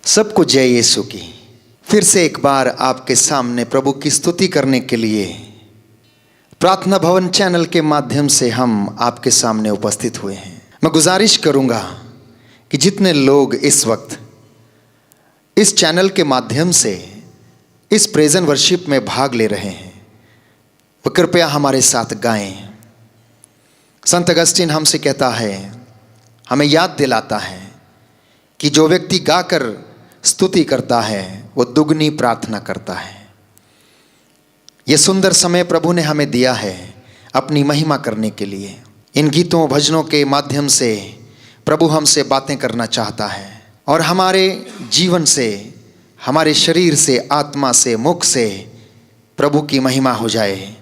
सबको जय यीशु की। फिर से एक बार आपके सामने प्रभु की स्तुति करने के लिए प्रार्थना भवन चैनल के माध्यम से हम आपके सामने उपस्थित हुए हैं। मैं गुजारिश करूंगा कि जितने लोग इस वक्त इस चैनल के माध्यम से इस प्रेजेंट वर्शिप में भाग ले रहे हैं वो कृपया हमारे साथ गाएं। संत अगस्तीन हमसे कहता है, हमें याद दिलाता है कि जो व्यक्ति गाकर स्तुति करता है वो दुगनी प्रार्थना करता है। ये सुंदर समय प्रभु ने हमें दिया है अपनी महिमा करने के लिए। इन गीतों भजनों के माध्यम से प्रभु हमसे बातें करना चाहता है और हमारे जीवन से, हमारे शरीर से, आत्मा से, मुख से प्रभु की महिमा हो जाए।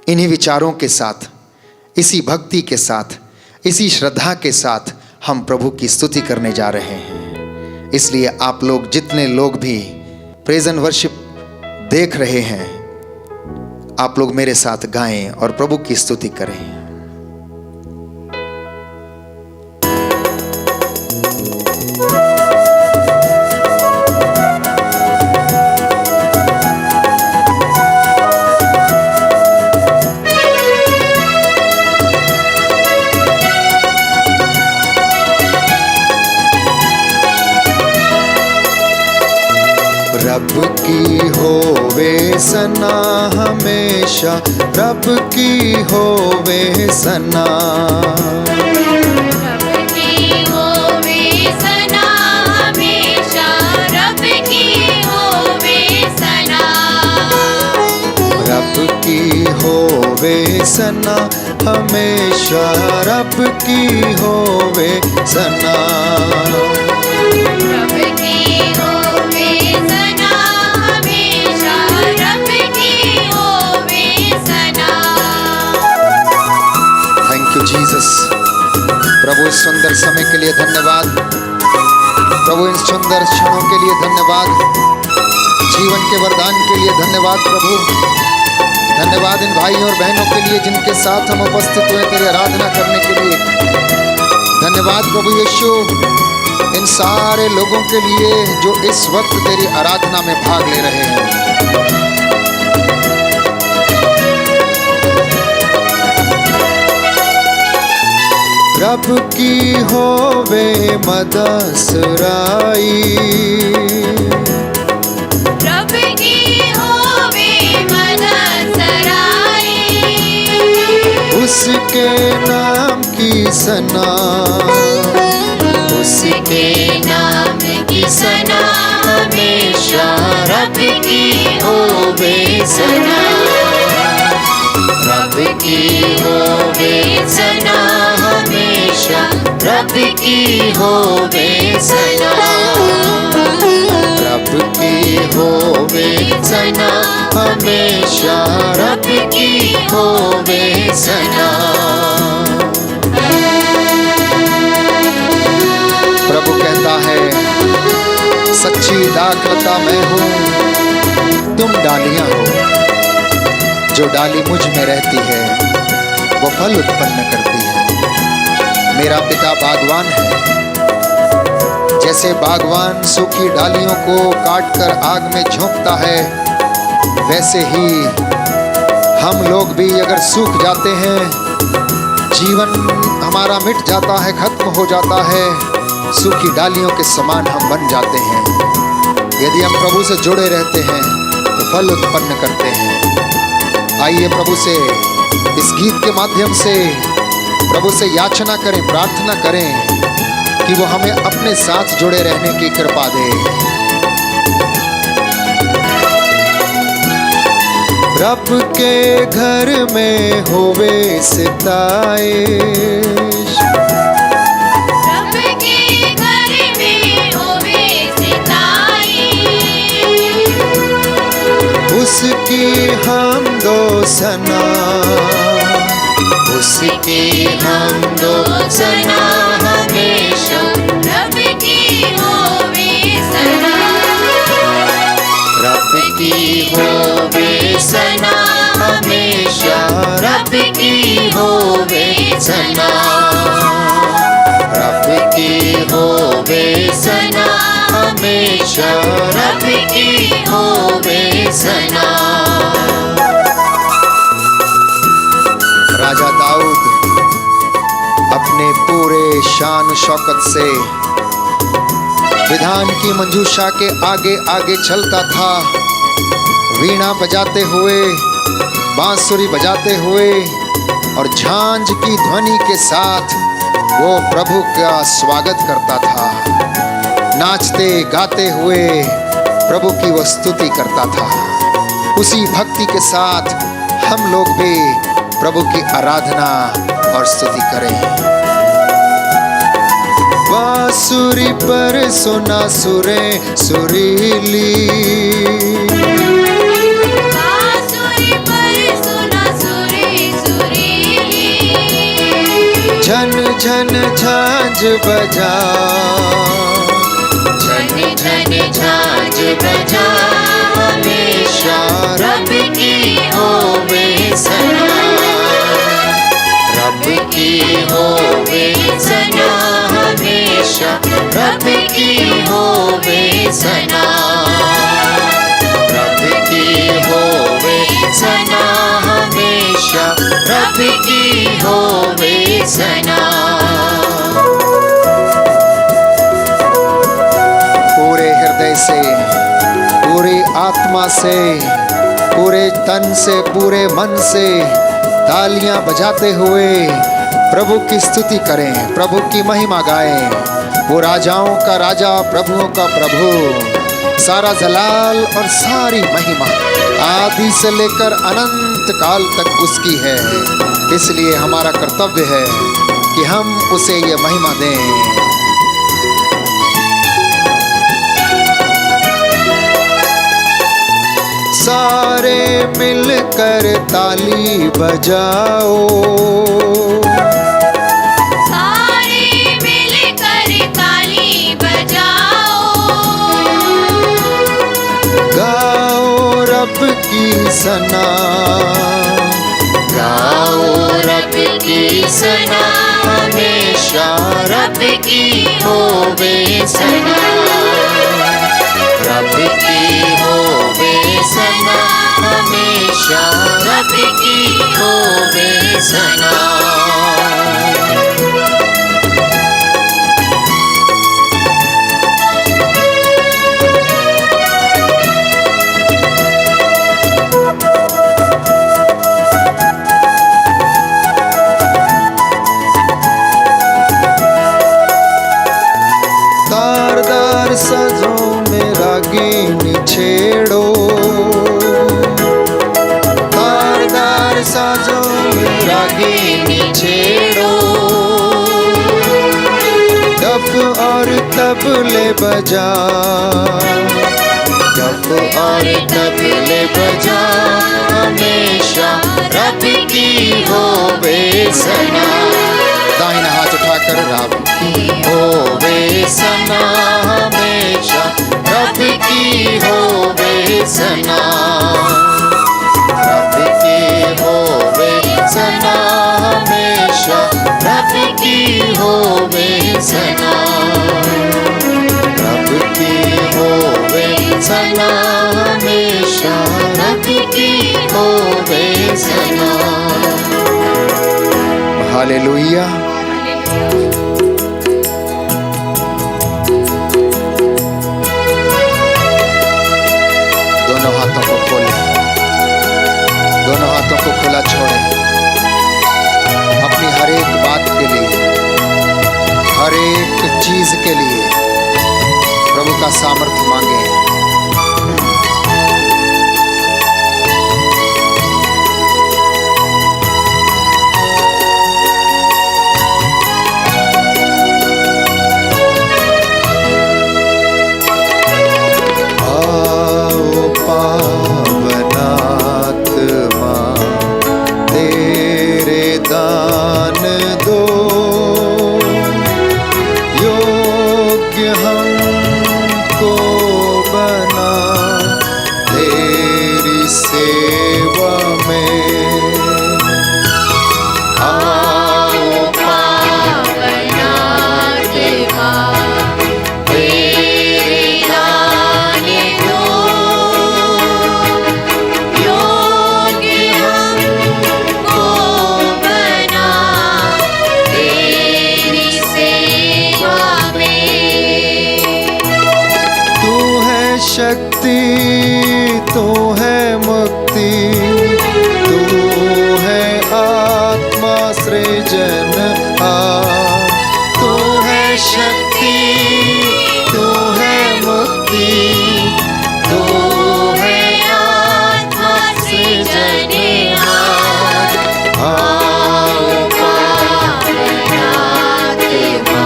इन्हीं विचारों के साथ, इसी भक्ति के साथ, इसी श्रद्धा के साथ हम प्रभु की स्तुति करने जा रहे हैं। इसलिए आप लोग जितने लोग भी प्रेजेंट वर्शिप देख रहे हैं, आप लोग मेरे साथ गाएं और प्रभु की स्तुति करें। रब की होवे सना हमेशा, रब की होवे सना, रब की होवे सना हमेशा, रब की होवे सना, रब की होवे सना हमेशा, रब की होवे सना, रब की होवे सना हमेशा, रब की होवे सना। Thank you Jesus. प्रभु इस सुंदर समय के लिए धन्यवाद, प्रभु इन सुंदर क्षणों के लिए धन्यवाद, जीवन के वरदान के लिए धन्यवाद प्रभु। धन्यवाद इन भाइयों और बहनों के लिए जिनके साथ हम उपस्थित हुए तेरी आराधना करने के लिए। धन्यवाद प्रभु यीशु इन सारे लोगों के लिए जो इस वक्त तेरी आराधना में भाग ले रहे हैं। रब की होवे मदसराई, रब की होवे मदसराई, उसके नाम की सना, उसके नाम की सना हमेशा, रब की होवे सना, रब की होवे सना हमेशा, रब की होवे सना, रब की होवे सना हमेशा, रब की होवे सना। प्रभु कहता है, सच्ची दाखलता मैं हूँ, तुम डालियाँ हो। जो डाली मुझ में रहती है वो फल उत्पन्न करती है। मेरा पिता बागवान है। जैसे बागवान सूखी डालियों को काटकर आग में झोंकता है, वैसे ही हम लोग भी अगर सूख जाते हैं, जीवन हमारा मिट जाता है, खत्म हो जाता है, सूखी डालियों के समान हम बन जाते हैं। यदि हम प्रभु से जुड़े रहते हैं तो फल उत्पन्न करते हैं। आइए प्रभु से इस गीत के माध्यम से प्रभु से याचना करें, प्रार्थना करें कि वो हमें अपने साथ जुड़े रहने की कृपा दे। रब के घर में होवे सिताए, रब के घर में होवे सिताई, उसकी हमदो सना, उसकी हमदो सना हमेशा, रब की होवे सना, रब की होवे सना हमेशा, रब की होवे सना, रब की होवे सना हमेशा। हमेशा रब की होवे सना। राजा दाऊद अपने पूरे शान शौकत से विधान की मंजूषा के आगे आगे चलता था, वीणा बजाते हुए, बांसुरी बजाते हुए और झांझ की ध्वनि के साथ वो प्रभु का स्वागत करता था। नाचते गाते हुए प्रभु की वो स्तुति करता था। उसी भक्ति के साथ हम लोग भी प्रभु की आराधना और स्तुति करें। बांसुरी पर सुना सुरें सुरीली, झन झन झांझ बजा, झन झन झांझ बजा, हमेशा रब की होवे सना। रब की होवे सना, हमेशा रब की होवे सना। रब की होवे सना, हमेशा रब की होवे सना। पूरे हृदय से, पूरी आत्मा से, पूरे तन से, पूरे मन से तालियां बजाते हुए प्रभु की स्तुति करें, प्रभु की महिमा गाएं। वो राजाओं का राजा, प्रभुओं का प्रभु, सारा जलाल और सारी महिमा आदि से लेकर अनंत काल तक उसकी है। इसलिए हमारा कर्तव्य है कि हम उसे ये महिमा दें। सारे मिलकर ताली बजाओ, सारे मिलकर ताली बजाओ, गाओ रब की सना, गाओ रब की सना, हमेशा रब की होवे सना। रब की होवे सना, हमेशा रब की होवे सना। तारदार सजों में रागीनी छेड़ो, तारदार साजों में रागीनी छेड़ो, डफ और तबले बजा, डफ और तबले बजा, हमेशा रब की होवे सना। दाहिना हाथ उठाकर रब की होवे सना, हमेशा रब की होवे सना। रब की होवे सना, हमेशा रब की होवे सना। रब की होवे सना, हमेशा रब की होवे सना। हालेलुया। दोनों हाथों को खोलें, दोनों हाथों को खुला छोड़ें। अपनी हर एक बात के लिए, हर एक चीज के लिए प्रभु का सामर्थ्य मांगे। हमको शांति, तू है मुक्ति, तू है आत्मा सृजनहार। तू है शक्ति, तू है मुक्ति, तू है आत्मा सृजनहार। आओ पावन आत्मा,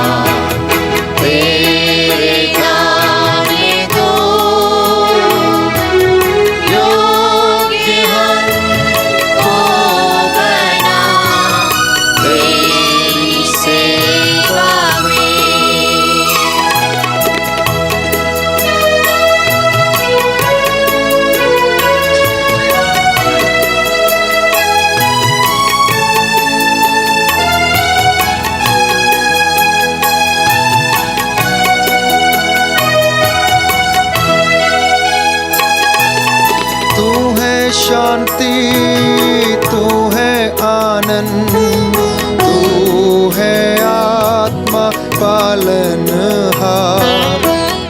तेरे गाने दो, योग्य हमको बना तेरी सेवा में। तू है शांति, तू है आनंद, तू है आत्मा पालनहार।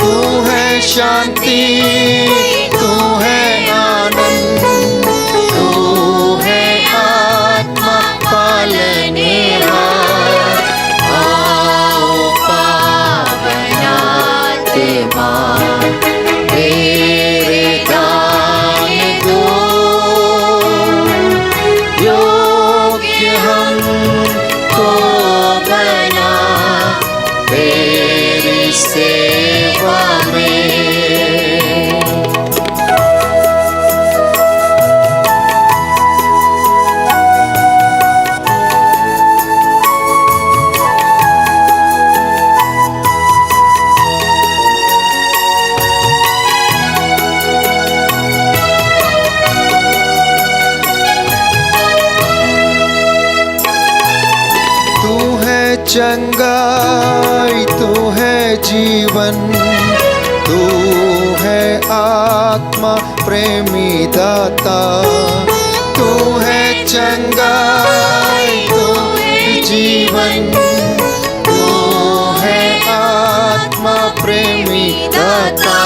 तू है शांति, तू है आनंद, तू है आत्मा पालनहार। आओ पावन आत्मा, तेरे गाने दो, योग्य हमको बना तेरी सेवा में। तू है चंगाई, तू है जीवन, तू है आत्मा प्रेमी दाता। तू है चंगाई, तू है जीवन, तू है आत्मा प्रेमी दाता।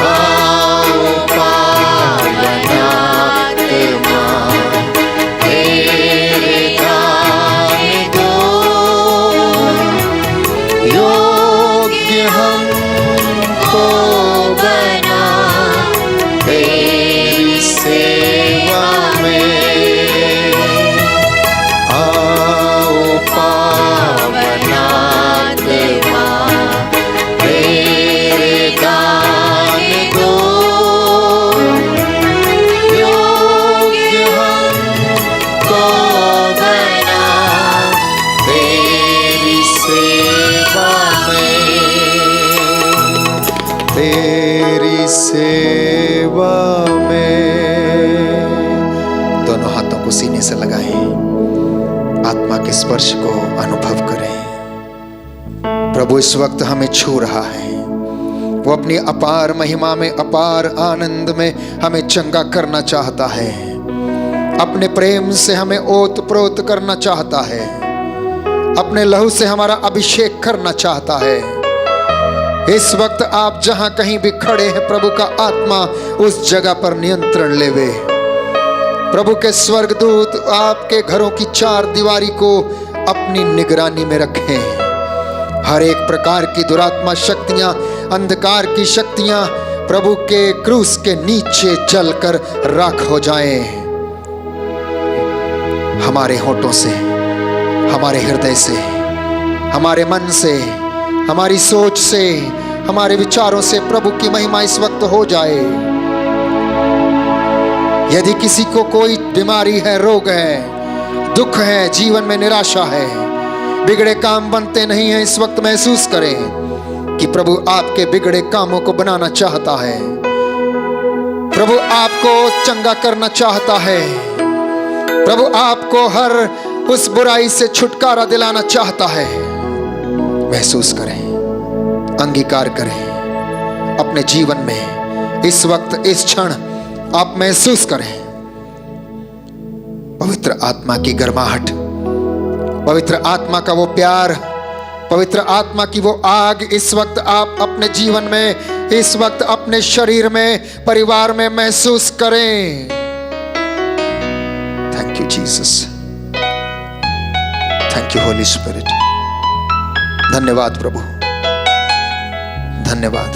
आओ पावन आत्मा, तेरे गाने दो, योग्य हमको बना तेरी सेवा में। आओ पावन आत्मा, तेरे गाने दो, योग्य हमको बना तेरी सेवा में, तेरी सेवा में। दोनों हाथों को सीने से लगाएं, आत्मा के स्पर्श को अनुभव करें। प्रभु इस वक्त हमें छू रहा है। वो अपनी अपार महिमा में, अपार आनंद में हमें चंगा करना चाहता है। अपने प्रेम से हमें ओत प्रोत करना चाहता है। अपने लहू से हमारा अभिषेक करना चाहता है। इस वक्त आप जहां कहीं भी खड़े हैं, प्रभु का आत्मा उस जगह पर नियंत्रण लेवे। प्रभु के स्वर्गदूत आपके घरों की चार दीवारी को अपनी निगरानी में रखें। हर एक प्रकार की दुरात्मा शक्तियां, अंधकार की शक्तियां प्रभु के क्रूस के नीचे जलकर राख हो जाएं। हमारे होठों से, हमारे हृदय से, हमारे मन से, हमारी सोच से, हमारे विचारों से प्रभु की महिमा इस वक्त हो जाए। यदि किसी को कोई बीमारी है, रोग है, दुख है, जीवन में निराशा है, बिगड़े काम बनते नहीं हैं, इस वक्त महसूस करें कि प्रभु आपके बिगड़े कामों को बनाना चाहता है। प्रभु आपको चंगा करना चाहता है। प्रभु आपको हर उस बुराई से छुटकारा दिलाना चाहता है। महसूस करें, अंगीकार करें अपने जीवन में। इस वक्त, इस क्षण आप महसूस करें पवित्र आत्मा की गर्माहट, पवित्र आत्मा का वो प्यार, पवित्र आत्मा की वो आग इस वक्त आप अपने जीवन में इस वक्त अपने शरीर में, परिवार में महसूस करें। Thank you Jesus, thank you Holi spirit. धन्यवाद प्रभु, धन्यवाद।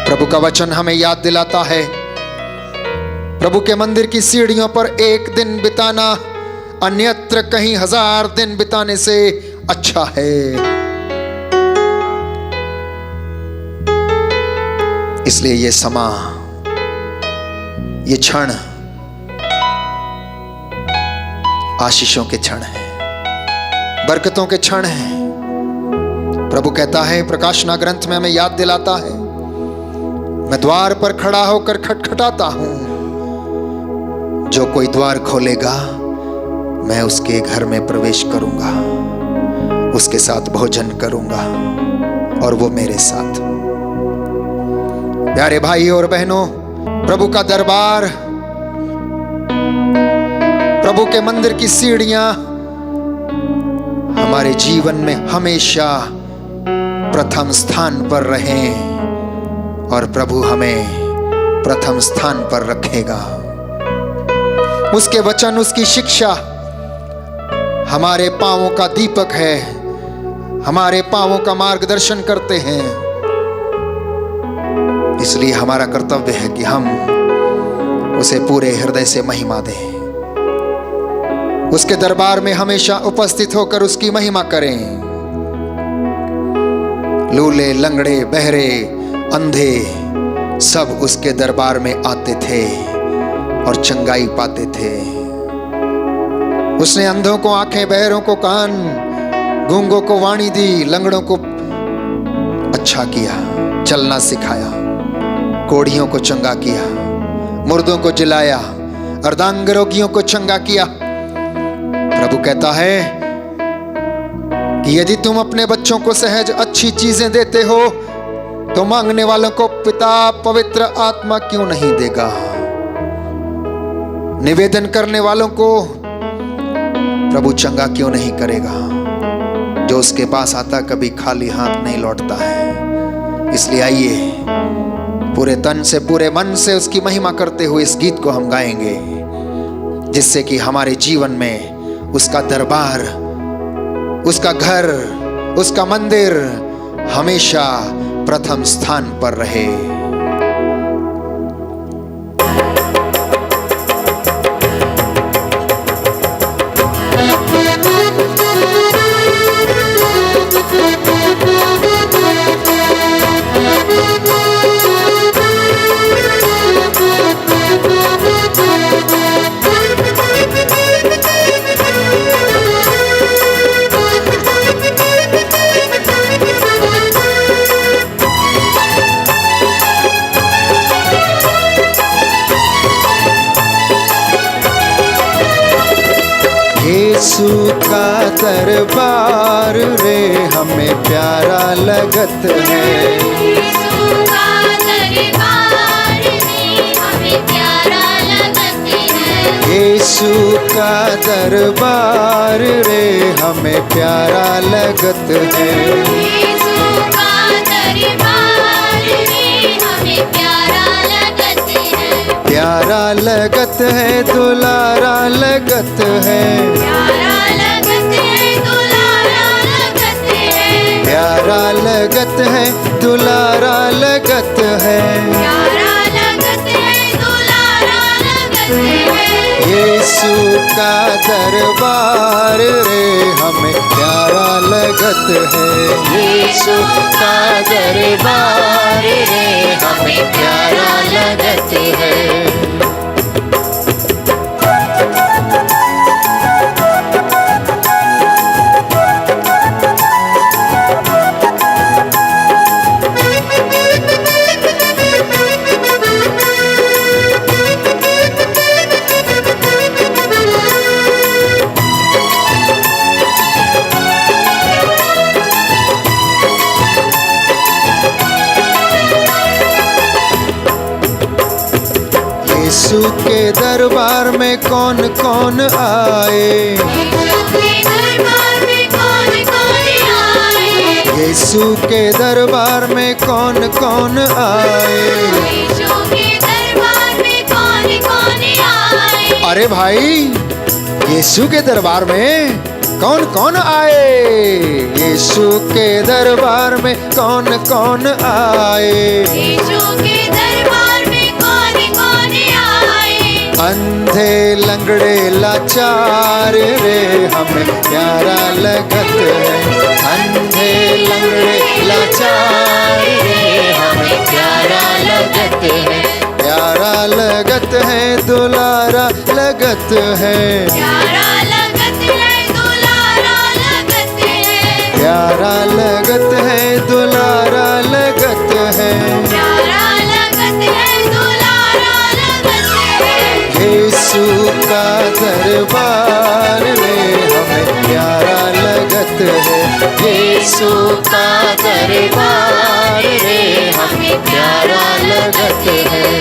प्रभु का वचन हमें याद दिलाता है, प्रभु के मंदिर की सीढ़ियों पर एक दिन बिताना अन्यत्र कहीं 1000 दिन बिताने से अच्छा है। इसलिए ये समा, ये क्षण आशीषों के क्षण हैं, बरकतों के क्षण हैं। प्रभु कहता है, प्रकाशना ग्रंथ में हमें याद दिलाता है, मैं द्वार पर खड़ा होकर खटखटाता हूं, जो कोई द्वार खोलेगा मैं उसके घर में प्रवेश करूंगा, उसके साथ भोजन करूंगा और वो मेरे साथ। प्यारे भाई और बहनों, प्रभु का दरबार, प्रभु के मंदिर की सीढ़ियां हमारे जीवन में हमेशा प्रथम स्थान पर रहें और प्रभु हमें प्रथम स्थान पर रखेगा। उसके वचन, उसकी शिक्षा हमारे पांवों का दीपक है, हमारे पांवों का मार्गदर्शन करते हैं। इसलिए हमारा कर्तव्य है कि हम उसे पूरे हृदय से महिमा दें, उसके दरबार में हमेशा उपस्थित होकर उसकी महिमा करें। लूले, लंगड़े, बहरे, अंधे सब उसके दरबार में आते थे और चंगाई पाते थे। उसने अंधों को आंखें, बहरों को कान, गूंगों को वाणी दी, लंगड़ों को अच्छा किया, चलना सिखाया, कोढ़ियों को चंगा किया, मुर्दों को जिलाया, अर्धांग रोगियों को चंगा किया। प्रभु कहता है कि यदि तुम अपने बच्चों को सहज अच्छी चीजें देते हो तो मांगने वालों को पिता पवित्र आत्मा क्यों नहीं देगा। निवेदन करने वालों को प्रभु चंगा क्यों नहीं करेगा। जो उसके पास आता कभी खाली हाथ नहीं लौटता है। इसलिए आइए पूरे तन से, पूरे मन से उसकी महिमा करते हुए इस गीत को हम गाएंगे, जिससे कि हमारे जीवन में उसका दरबार, उसका घर, उसका मंदिर हमेशा प्रथम स्थान पर रहे। यीशु का दरबार रे हमें प्यारा लगत है। यीशु का दरबार रे हमें प्यारा लगत है। यीशु का दरबार रे हमें प्यारा लगत है। यीशु का दरबार रे हमें प्यारा लगत है। प्यारा लगत है, दुलारा लगत है। प्यारा लगत है, दुलारा लगत है। प्यारा लगत है, दुलारा लगत है। प्यारा लगत है, दुलारा लगत है। यीशु का दरबार रे हमें प्यारा लगत है। यीशु का दरबार रे हमें प्यारा लगत है। यीशु के दरबार में कौन कौन आए। यीशु के दरबार में कौन कौन आए। यीशु यीशु के दरबार में कौन कौन आए। यीशु के दरबार में कौन कौन आए। अरे भाई, यीशु के दरबार में कौन कौन आए। यीशु के दरबार में कौन कौन आए। यीशु के दरबार में कौन कौन आए। अंधे लंगड़े लाचार रे हमें प्यारा लगत है। अंधे लंगड़े लाचार रे हमें प्यारा लगत है। प्यारा लगत है, दुलारा लगत है। प्यारा लगत है, दुलारा लगत है। प्यारा लगत है, दुलारा लगत है। प्यारा लगत है, दुलारा लगत है। यीशु का दरबार में हमें प्यारा लगत है। यीशु का दरबार में हमें प्यारा लगत है।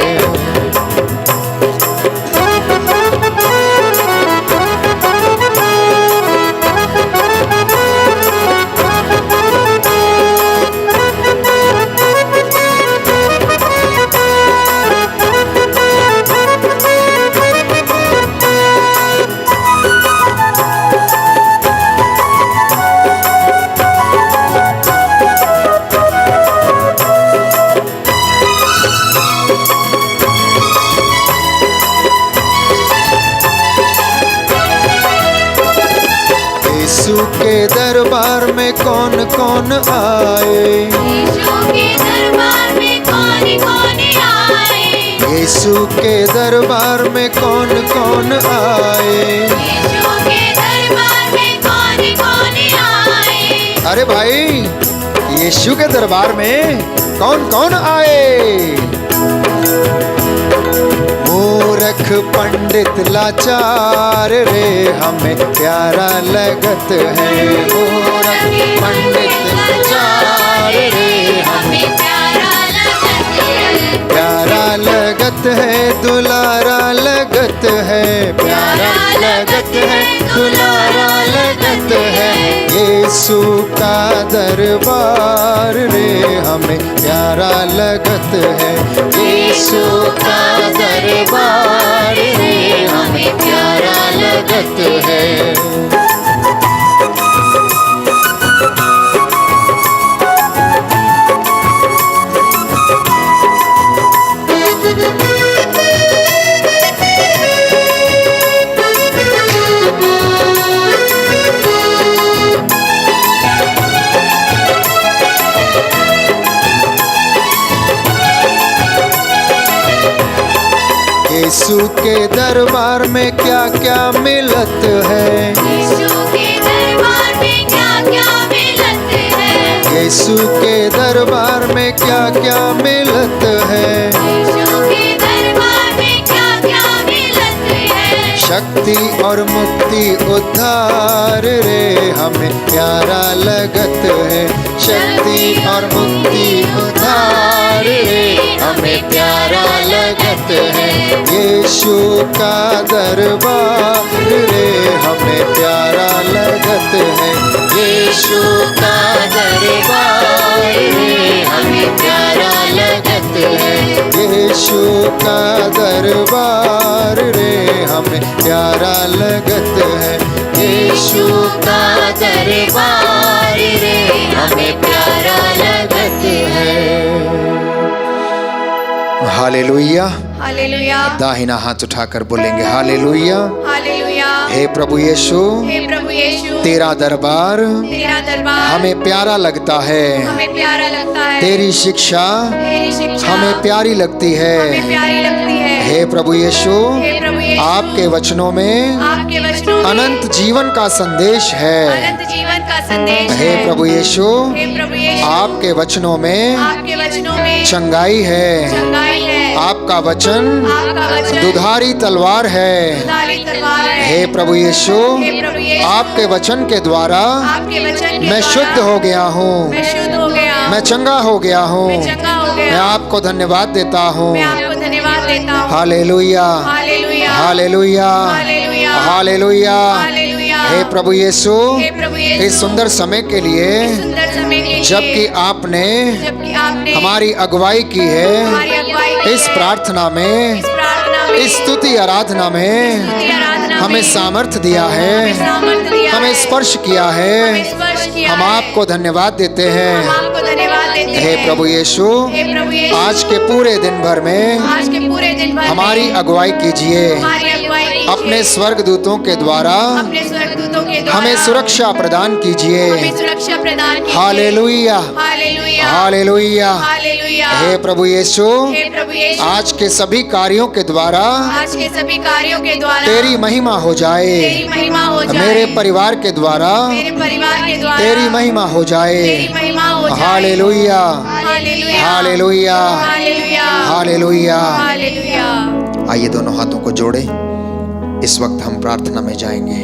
यीशु के दरबार में कौन कौन आए। यीशु के दरबार में कौन कौन आए। यीशु के दरबार में कौन कौन आए। यीशु के दरबार में कौन कौन आए। अरे भाई, यीशु के दरबार में कौन कौन आए। मूर्ख पंडित लाचार रे हमें प्यारा लगत है। मूर्ख पंडित लाचार रे हमें प्यारा लगत है। प्यारा लगत है, दुलारा लगत है। प्यारा लगत है, दुलारा लगत है। यीशु का दरबार रे हमें प्यारा लगत है। यीशु का दरबार रे हमें प्यारा लगत है। यीशु के दरबार में क्या क्या मिलत है। यीशु के दरबार में क्या क्या मिलत है। यीशु के दरबार में क्या क्या मिलत है। यीशु के दरबार में क्या क्या मिलत है। शक्ति और मुक्ति उद्धार रे हमें प्यारा लगत है। शक्ति और मुक्ति उद्धार रे हमें प्यारा लगत है। यीशु का दरबार रे हमें प्यारा लगत है। यीशु का दरबार रे हमें प्यारा लगत है। यीशु का दरबार रे हमें प्यारा लगत है। यीशु का दरबार रे हमें प्यारा लगत है। हालेलुया। हालेलुया। दाहिना हाथ उठाकर बोलेंगे हालेलुया। हालेलुया। हे प्रभु यीशु, हे प्रभु यीशु, तेरा दरबार तेरा दरबार हमें प्यारा लगता है। हमें प्यारा लगता है। तेरी शिक्षा तेरी शिक्षा हमें प्यारी लगती है। हमें प्यारी लगती है। हे प्रभु यीशु, हे प्रभु यीशु, आपके वचनों में आपके वचनों में अनंत जीवन का संदेश है। अनंत जीवन का संदेश हे है। प्रभु यीशु, हे प्रभु यीशु, आपके वचनों में आपके वचनों में चंगाई है। चंगाई है। आपका वचन आपका वचन दुधारी तलवार है। दुधारी तलवार है। हे प्रभु यीशु, हे प्रभु यीशु, आपके वचन के द्वारा आपके वचन के मैं द्वारा शुद्ध हो गया हूँ। मैं शुद्ध हो गया। मैं चंगा हो गया हूँ। मैं चंगा हो मैं गया। आपको धन्यवाद देता हूँ। मैं आपको धन्यवाद देता हूँ। Hallelujah, hallelujah. Hallelujah, hallelujah. Hallelujah. Hallelujah. हे प्रभु यीशु, हे प्रभु यीशु, इस सुंदर समय के लिए, सुंदर समय के लिए, जबकि आपने आपने हमारी अगुवाई की है, हमारी अगुवाई की इस है, प्रार्थना में, इस प्रार्थना में, इस स्तुति आराधना में स्तुति आराधना हमें में सामर्थ्य दिया है, सामर्थ्य दिया हमें है, स्पर्श किया हमें है। स्पर्श किया हम है। आपको धन्यवाद देते हम हैं। आपको धन्यवाद देते हे हैं। प्रभु यीशु, हे प्रभु यीशु, आज के पूरे दिन भर में आज के पूरे दिन भर हमारी में अगुवाई कीजिए। हमारी अगुवाई कीजिए। अपने स्वर्गदूतों के द्वारा अपने स्वर्गदूतों के द्वारा हमें सुरक्षा प्रदान कीजिए। हमें सुरक्षा प्रदान कीजिए। Hallelujah, hallelujah, hallelujah. हालेलुया। हे प्रभु यीशु, हे प्रभु यीशु, आज के सभी कार्यों के द्वारा आज के सभी कार्यों के द्वारा तेरी महिमा हो जाए। तेरी महिमा हो जाए। मेरे परिवार के द्वारा मेरे परिवार के द्वारा तेरी महिमा हो जाए। तेरी महिमा हो जाए। Hallelujah, hallelujah, hallelujah, hallelujah, hallelujah. Hallelujah. आइए दोनों हाथों को जोड़े, इस वक्त हम प्रार्थना में जाएंगे।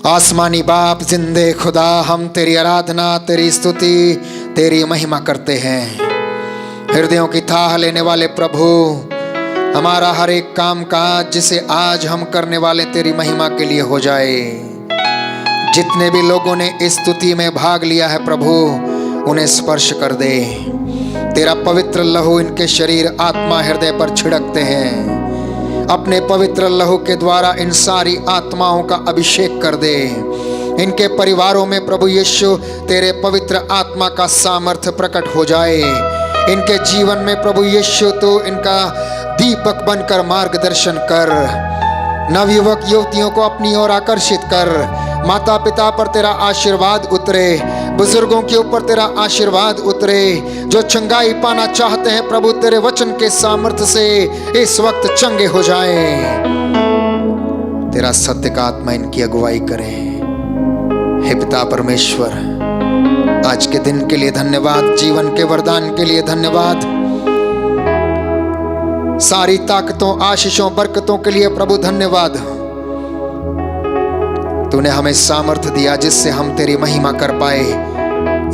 आसमानी बाप, जिंदे खुदा, हम तेरी आराधना, तेरी स्तुति, तेरी महिमा करते हैं। हृदयों की थाह लेने वाले प्रभु, हमारा हर एक काम काज जिसे आज हम करने वाले तेरी महिमा के लिए हो जाए। जितने भी लोगों ने इस स्तुति में भाग लिया है प्रभु, उन्हें स्पर्श कर दे। तेरा पवित्र लहू इनके शरीर, आत्मा, हृदय पर छिड़कते हैं। अपने पवित्र लहू के द्वारा इन सारी आत्माओं का अभिषेक कर दे। इनके परिवारों में प्रभु यीशु तेरे पवित्र आत्मा का सामर्थ्य प्रकट हो जाए। इनके जीवन में प्रभु यीशु तो इनका दीपक बनकर मार्गदर्शन कर। नवयुवक युवतियों को अपनी ओर आकर्षित कर। माता पिता पर तेरा आशीर्वाद उतरे, बुजुर्गों के ऊपर तेरा आशीर्वाद उतरे। जो चंगाई पाना चाहते हैं प्रभु, तेरे वचन के सामर्थ्य से इस वक्त चंगे हो जाएं। तेरा सत्य का आत्मा इनकी अगुवाई करे। हे पिता परमेश्वर, आज के दिन के लिए धन्यवाद, जीवन के वरदान के लिए धन्यवाद, सारी ताकतों, आशीषों, बरकतों के लिए प्रभु धन्यवाद। तूने हमें सामर्थ्य दिया जिससे हम तेरी महिमा कर पाए।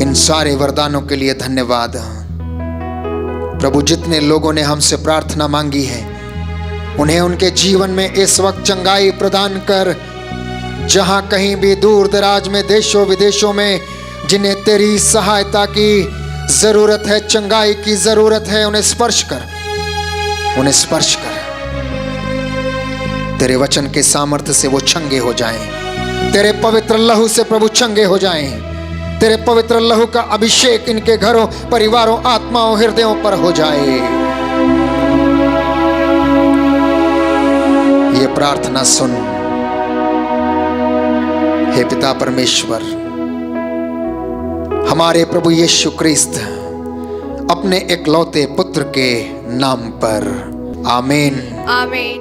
इन सारे वरदानों के लिए धन्यवाद प्रभु। जितने लोगों ने हमसे प्रार्थना मांगी है, उन्हें उनके जीवन में इस वक्त चंगाई प्रदान कर। जहां कहीं भी दूर दराज में, देशों विदेशों में जिन्हें तेरी सहायता की जरूरत है, चंगाई की जरूरत है, उन्हें स्पर्श कर, उन्हें स्पर्श कर। तेरे वचन के सामर्थ्य से वो चंगे हो जाएं। तेरे पवित्र लहू से प्रभु चंगे हो जाएं। तेरे पवित्र लहू का अभिषेक इनके घरों, परिवारों, आत्माओं, हृदयों पर हो जाए। ये प्रार्थना सुन हे पिता परमेश्वर, हमारे प्रभु यीशु क्रिस्त अपने इकलौते पुत्र के नाम पर। आमीन, आमीन।